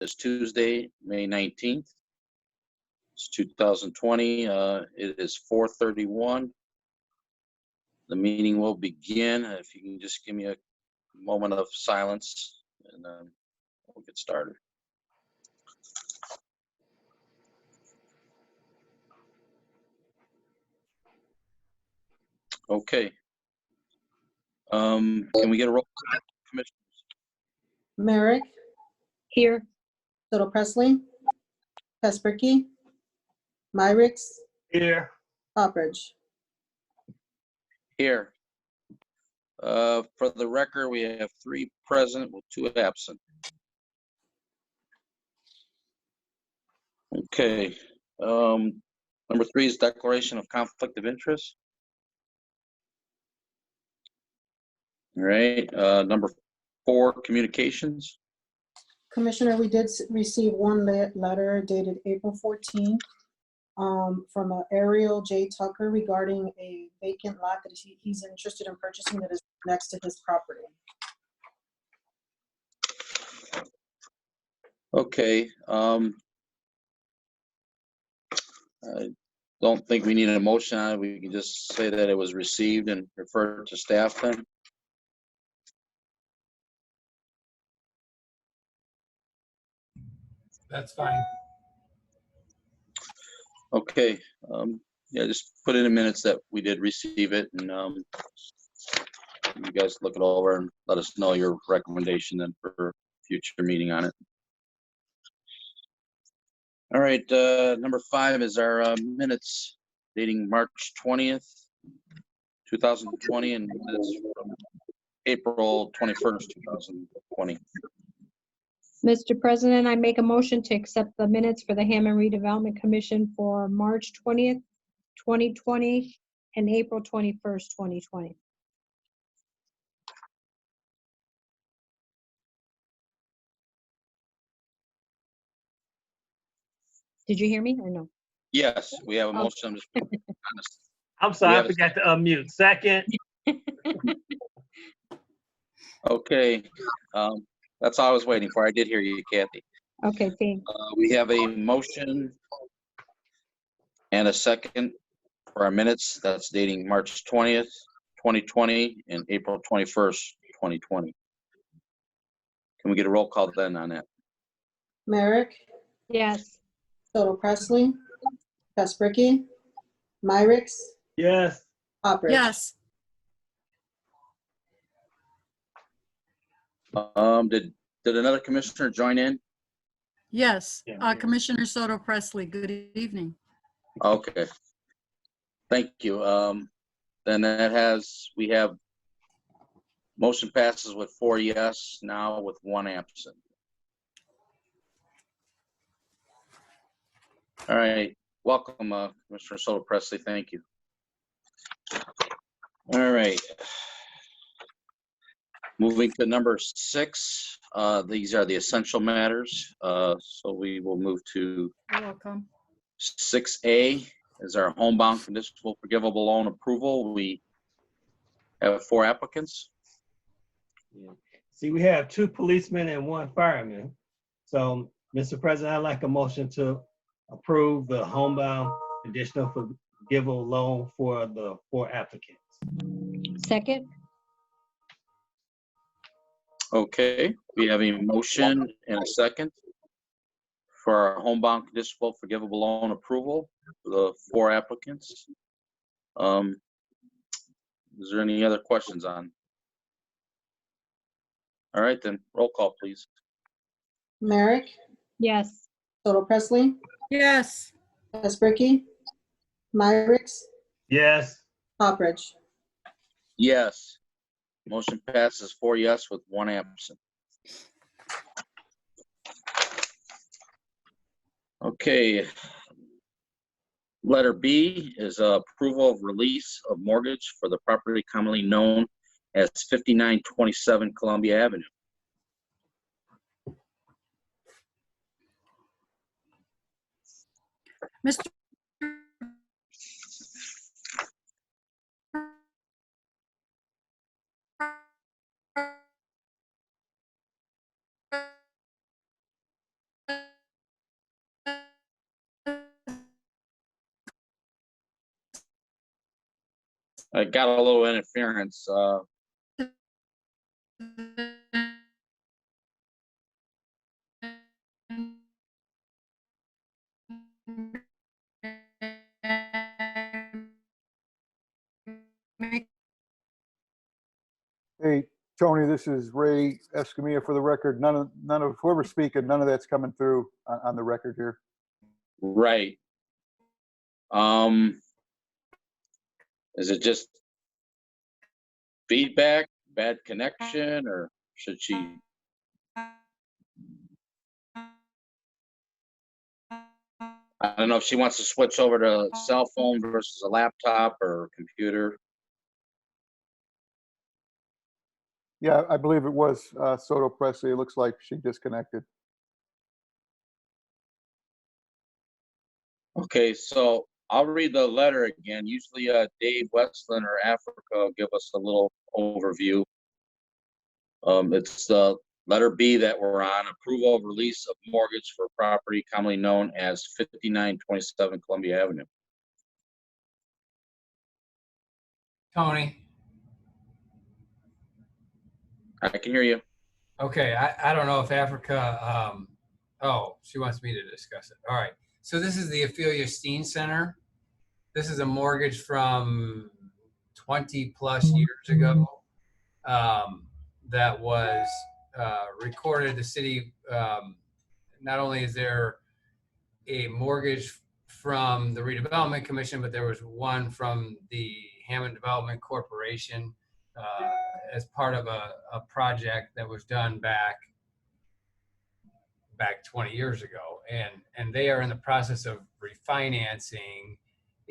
is Tuesday, May 19th. It's 2020. It is 4:31. The meeting will begin. If you can just give me a moment of silence, and then we'll get started. Okay. Can we get a roll call, Commissioners? Merrick, Here. Soto Presley, Kasperky, Myricks, Here. Hopperidge. Here. For the record, we have 3 present with 2 absent. Okay. Number 3 is declaration of conflict of interest. All right. Number 4, communications. Commissioner, we did receive one letter dated April 14 from Ariel J. Tucker regarding a vacant lot that he's interested in purchasing that is next to his property. Okay. I don't think we need a motion on it. We can just say that it was received and referred to staff then. That's fine. Okay. Yeah, just put in the minutes that we did receive it, and you guys look it over and let us know your recommendation then for future meeting on it. All right, number 5 is our minutes dating March 20th, 2020, and minutes from April 21st, 2020. Mr. President, I make a motion to accept the minutes for the Hammond Redevelopment Commission for March 20th, 2020 and April 21st, 2020. Did you hear me or no? Yes, we have a motion. I'm just honest. I'm sorry, We I have a forgot to unmute. Second. Okay, that's all I was waiting for. I did hear you, Kathy. Okay, thanks. We have a motion and a second for our minutes. That's dating March 20th, 2020 and April 21st, 2020. Can we get a roll call then on that? Merrick, Yes. Soto Presley, Kasperky, Myricks, Yes. Hopperidge. Yes, Did another commissioner join in? yes. Yeah. Commissioner Soto Presley, good evening. Okay. Thank you. Then we have motion passes with 4 yes now with 1 absent. All right, welcome, Commissioner Soto Presley. Thank you. All right. Moving to number 6, these are the essential matters. So we will move to You're welcome. 6A is our homebound conditional forgivable loan approval. We have 4 applicants. Yeah. See, we have 2 policemen and 1 fireman. So, Mr. President, I'd like a motion to approve the homebound additional forgivable loan for the 4 applicants. Second? Okay, we have a motion and a second for our homebound conditional forgivable loan approval for the 4 applicants. Is there any other questions on? All right, then roll call, please. Merrick, Yes. Soto Presley, Yes, Kasperky, Myricks, Yes. Hopperidge. Yes. Motion passes 4 yes with 1 absent. Okay. Letter B is approval of release of mortgage for the property commonly known as 5927 Columbia Avenue. Mr. I got a little interference. Hey, Tony, this is Ray Escamilla for the record. None of whoever's speaking, none of that's coming through on the record here. Right. Is it just feedback, bad connection, or should she? I don't know if she wants to switch over to a cell phone versus a laptop or computer. Yeah, I believe it was Soto Presley. It looks like she disconnected. Okay, so I'll read the letter again. Usually Dave Westland or Africa will give us a little overview. It's the letter B that we're on, approval of release of mortgage for property commonly known as 5927 Columbia Avenue. Tony, I can hear you. okay, I don't know if Africa, oh, she wants me to discuss it. All right. So this is the Ophelia Steen Center. This is a mortgage from 20 plus years ago that was recorded. The city, not only is there a mortgage from the Redevelopment Commission, but there was one from the Hammond Development Corporation as part of a project that was done back 20 years ago, and they are in the process of refinancing,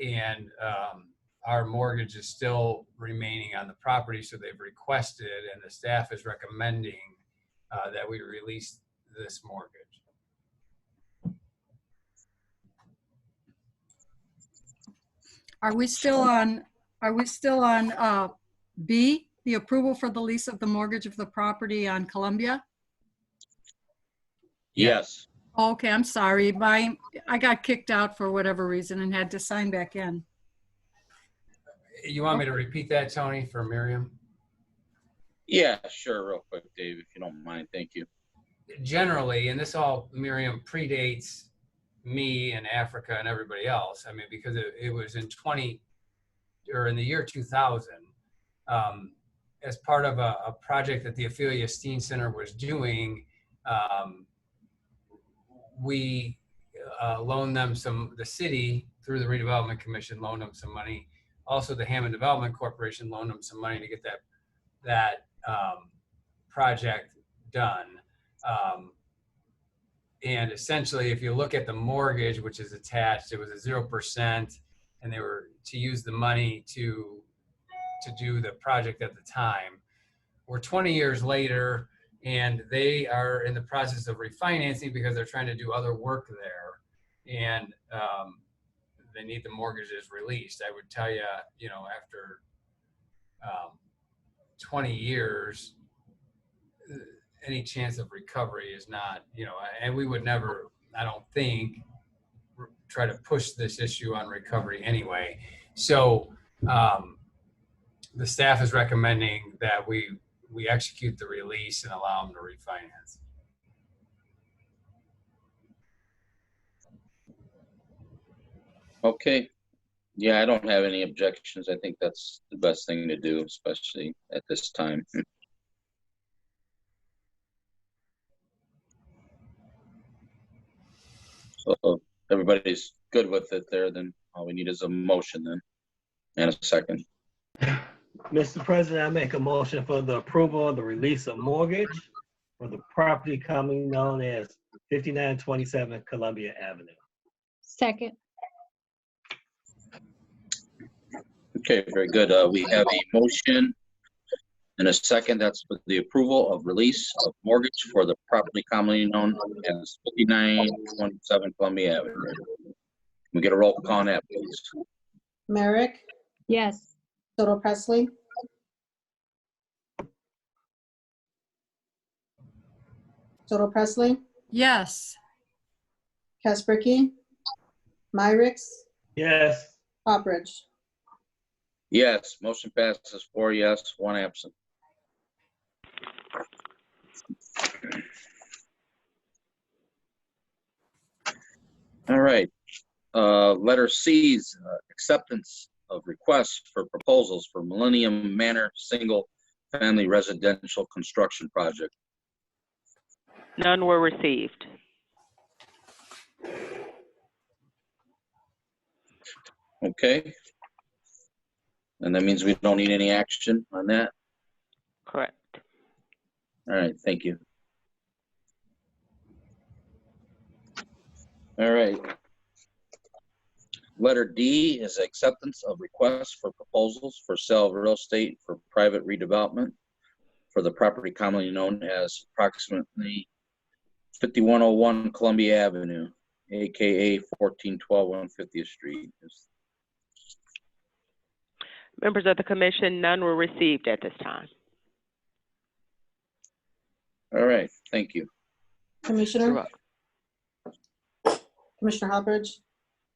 and our mortgage is still remaining on the property, so they've requested, and the staff is recommending that we release this mortgage. Are we still on B, the approval for the lease of the mortgage of the property on Columbia? Yes. Okay, I'm sorry. I got kicked out for whatever reason and had to sign back in. You want me to repeat that, Tony, for Miriam? Yeah, sure, real quick, Dave, if you don't mind. Thank you. Generally, and this all, Miriam, predates me and Africa and everybody else. I mean, because it was in the year 2000, as part of a project that the Ophelia Steen Center was doing. We loaned them the city through the Redevelopment Commission loaned them some money. Also, the Hammond Development Corporation loaned them some money to get that project done. And essentially, if you look at the mortgage, which is attached, it was a 0%, and they were to use the money to do the project at the time. We're 20 years later, and they are in the process of refinancing because they're trying to do other work there, and they need the mortgages released. I would tell you, after 20 years, any chance of recovery is not, and we would never, I don't think, try to push this issue on recovery anyway. So the staff is recommending that we execute the release and allow them to refinance. Okay. Yeah, I don't have any objections. I think that's the best thing to do, especially at this time. So if everybody's good with it there, then all we need is a motion then, and a second. Mr. President, I make a motion for the approval of the release of mortgage for the property commonly known as 5927 Columbia Avenue. Second. Okay, very good. We have a motion and a second. That's for the approval of release of mortgage for the property commonly known as 5927 Columbia Avenue. Can we get a roll call on that, please? Merrick, Yes. Soto Presley, Soto Presley, Yes. Kasperky, Myricks, Yes. Hopbridge. Yes, motion passes 4 yes, 1 absent. All right. Letter C's, acceptance of requests for proposals for Millennium Manor Single Family Residential Construction Project. None were received. Okay. And that means we don't need any action on that. Correct. All right, thank you. All right. Letter D is acceptance of requests for proposals for sale of real estate for private redevelopment for the property commonly known as approximately 5101 Columbia Avenue, aka 1412 150th Street. Members of the commission, none were received at this time. All right, thank you. You're Commissioner, welcome. Commissioner Halbridge,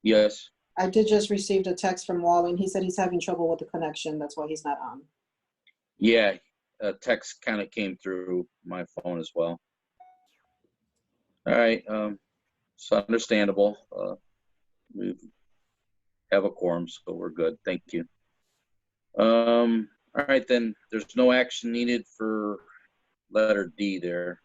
Yes. I did just receive a text from Walling. He said he's having trouble with the connection. That's why he's not on. Yeah, a text kind of came through my phone as well. All right, it's understandable. We have a quorum, so we're good. Thank you. All right, then there's no action needed for letter D there.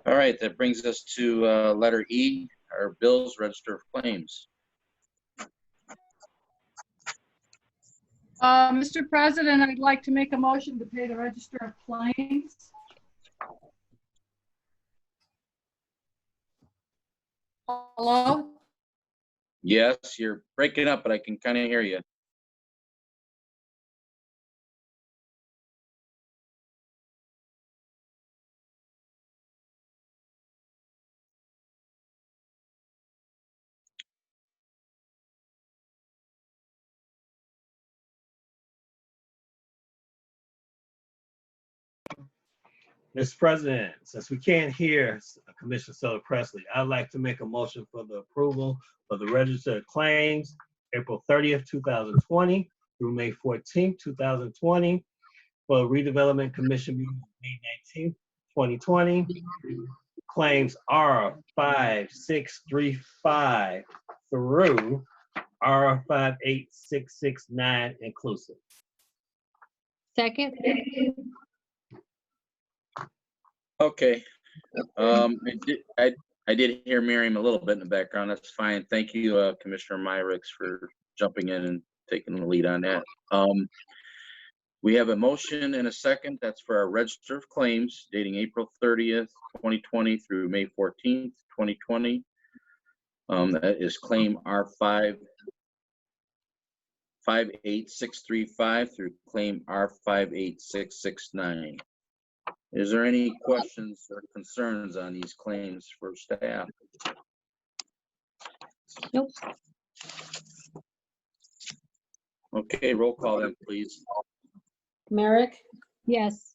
All right, that brings us to letter E, our bills, register of claims. Mr. President, I'd like to make a motion to pay the register of claims. Hello? Yes, you're breaking up, but I can kind of hear you. Mr. President, since we can't hear Commissioner Seller Presley, I'd like to make a motion for the approval of the register of claims, April 30th, 2020 through May 14th, 2020, for Redevelopment Commission meeting May 19th, 2020. Claims R5635 through R58669 inclusive. Second? Okay. I did hear Miriam a little bit in the background. That's fine. Thank you, Commissioner Myricks, for jumping in and taking the lead on that. We have a motion and a second. That's for our register of claims dating April 30th, 2020 through May 14th, 2020. That is claim R58635 through claim R58669. Is there any questions or concerns on these claims for staff? Nope. Okay, roll call then, please. Merrick, Yes.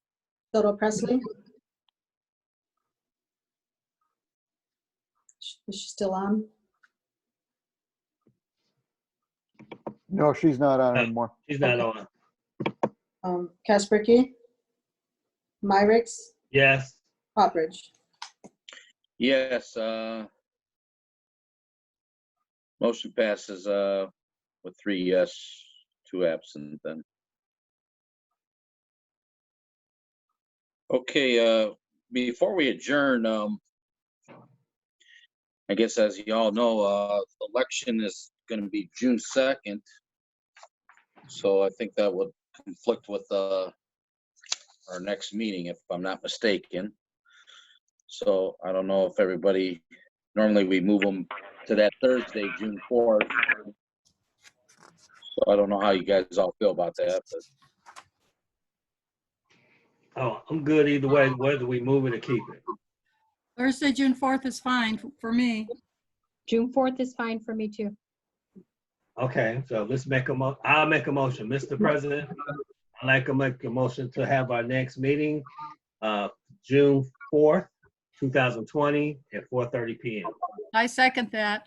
Soto Presley. Is she still on? No, she's not on anymore. She's not on. Kasperky, Myricks, Yes. Hopridge. Yes, motion passes with 3 yes, 2 absent then. Okay, before we adjourn, I guess as you all know, election is going to be June 2nd. So I think that would conflict with our next meeting, if I'm not mistaken. So I don't know if everybody, normally we move them to that Thursday, June 4th. So I don't know how you guys all feel about that, but Oh, I'm good either way, whether we move it or keep it. Thursday, June 4th is fine for me. June 4th is fine for me too. Okay, so let's make I'll make a motion. Mr. President, I'd like to make a motion to have our next meeting, June 4th, 2020 at 4:30 p.m. I second that.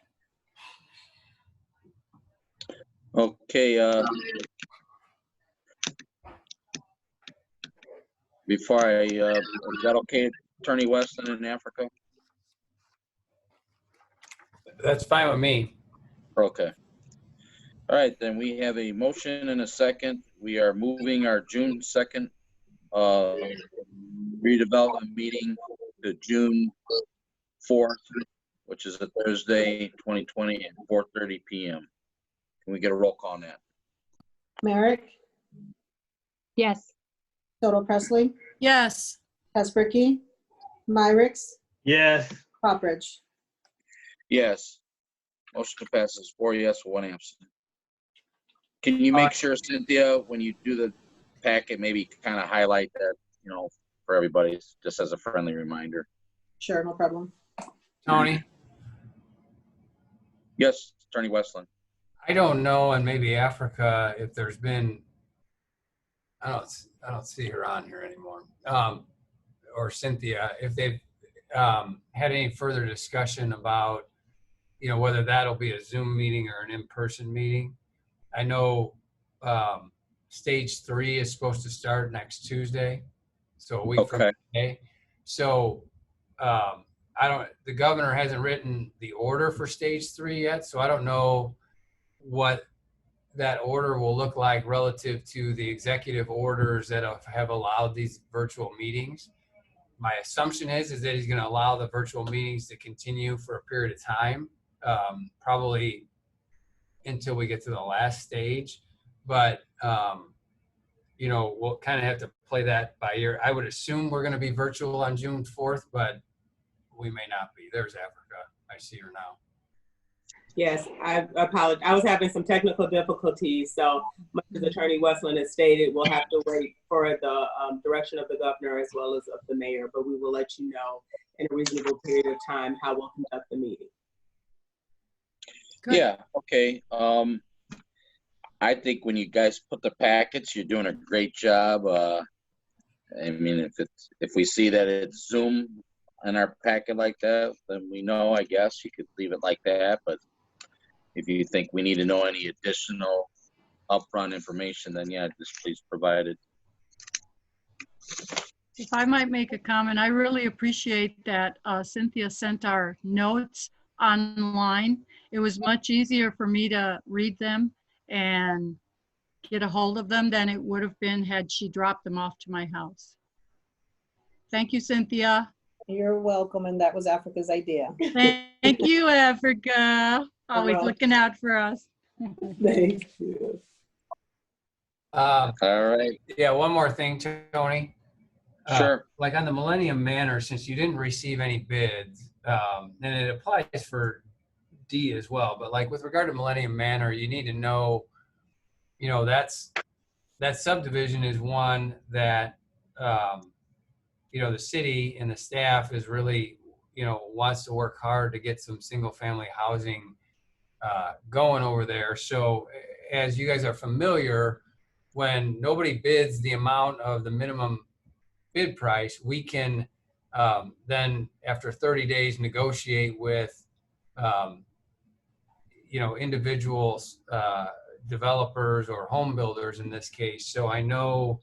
Okay, before is that okay, Attorney Weston in Africa? That's fine with me. Okay. All right, then we have a motion and a second. We are moving our June 2nd redevelopment meeting to June 4th, which is a Thursday, 2020 at 4:30 p.m. Can we get a roll call on that? Merrick, Yes. Toto Presley, Yes. Casperky, Myricks, Yes. Poppridge. Yes. Motion passes 4 yes, 1 absent. Can you make sure, Cynthia, when you do the packet, maybe kind of highlight that, for everybody, just as a friendly reminder? Sure, no problem. Tony, Yes, Attorney Westland. I don't know, and maybe Africa, if there's been, I don't see her on here anymore, or Cynthia, if they've had any further discussion about, whether that'll be a Zoom meeting or an in-person meeting. I know stage 3 is supposed to start next Tuesday, so a week from Okay. today. So the governor hasn't written the order for stage 3 yet, so I don't know what that order will look like relative to the executive orders that have allowed these virtual meetings. My assumption is that he's going to allow the virtual meetings to continue for a period of time, probably until we get to the last stage. But, we'll kind of have to play that by ear. I would assume we're going to be virtual on June 4th, but we may not be. There's Africa. I see her now. Yes, I apologize. I was having some technical difficulties, so much as Attorney Westland has stated, we'll have to wait for the direction of the governor as well as of the mayor, but we will let you know in a reasonable period of time how we'll conduct the meeting. Good. Yeah, okay. I think when you guys put the packets, you're doing a great job. I mean, if we see that it's Zoom in our packet like that, then we know, I guess you could leave it like that. But if you think we need to know any additional upfront information, then yeah, just please provide it. If I might make a comment, I really appreciate that Cynthia sent our notes online. It was much easier for me to read them and get a hold of them than it would have been had she dropped them off to my house. Thank you, Cynthia. You're welcome, and that was Africa's idea. Thank you, Africa. Always looking out for us. Thank you. All right. Yeah, one more thing, Tony. Sure. Like on the Millennium Manor, since you didn't receive any bids, and it applies for D as well, but like with regard to Millennium Manor, you need to know, that subdivision is one that, the city and the staff is really, wants to work hard to get some single family housing going over there. So as you guys are familiar, when nobody bids the amount of the minimum bid price, we can then after 30 days negotiate with individuals, developers or home builders in this case. So I know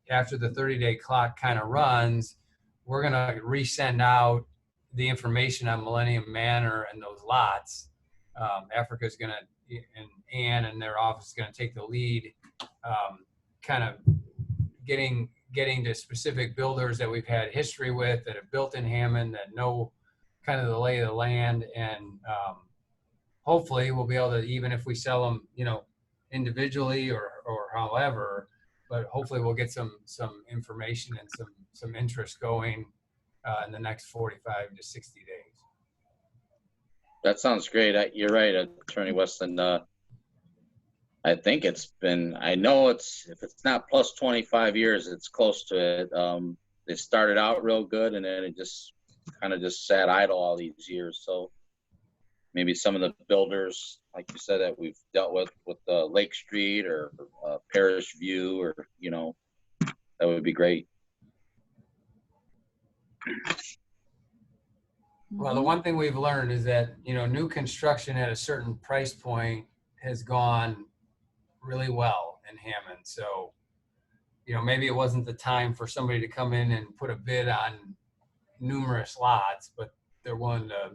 after the 30-day clock kind of runs, we're going to resend out the information on Millennium Manor and those lots. Africa's going to, and Ann and their office is going to take the lead, kind of getting to specific builders that we've had history with, that have built in Hammond, that know kind of the lay of the land. And hopefully we'll be able to, even if we sell them, individually or however, but hopefully we'll get some information and some interest going in the next 45 to 60 days. That sounds great. You're right, Attorney Weston. I think I know if it's not plus 25 years, it's close to it. It started out real good and then it just kind of just sat idle all these years. So maybe some of the builders, like you said, that we've dealt with Lake Street or Parish View, or, that would be great. Well, the one thing we've learned is that, new construction at a certain price point has gone really well in Hammond. So, you know, maybe it wasn't the time for somebody to come in and put a bid on numerous lots, but they're willing to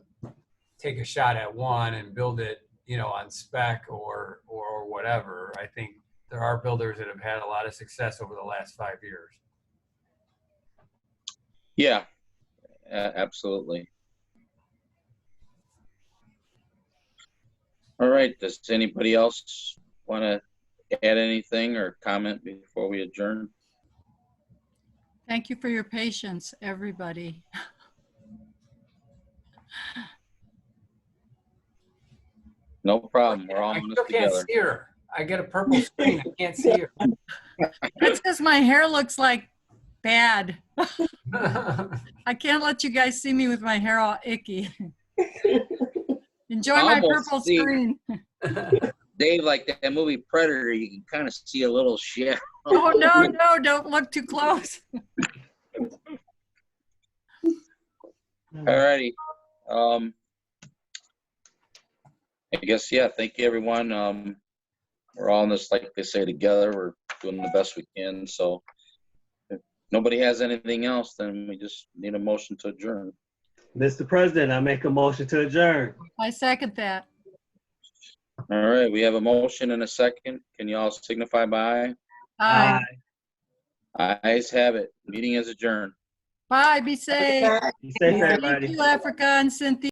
take a shot at one and build it, you know, on spec or whatever. I think there are builders that have had a lot of success over the last 5 years. Yeah, absolutely. All right, does anybody else want to add anything or comment before we adjourn? Thank you for your patience, everybody. No problem, we're all I in this still can't together. see her. I get a purple screen. I can't see her. That's because my hair looks like bad. I can't let you guys see me with my hair all icky. Enjoy my Almost purple see- screen. Dave, like that movie Predator, you can kind of see a little shadow. Oh, no, don't look too close. All righty. I guess, yeah, thank you, everyone. We're all in this, like they say, together. We're doing the best we can. So if nobody has anything else, then we just need a motion to adjourn. Mr. President, I make a motion to adjourn. I second that. All right, we have a motion and a second. Can you all signify by Aye. aye? Ayes have it. Meeting is adjourned. Bye, be safe. Be safe, Thank everybody. you, Africa and Cynthia.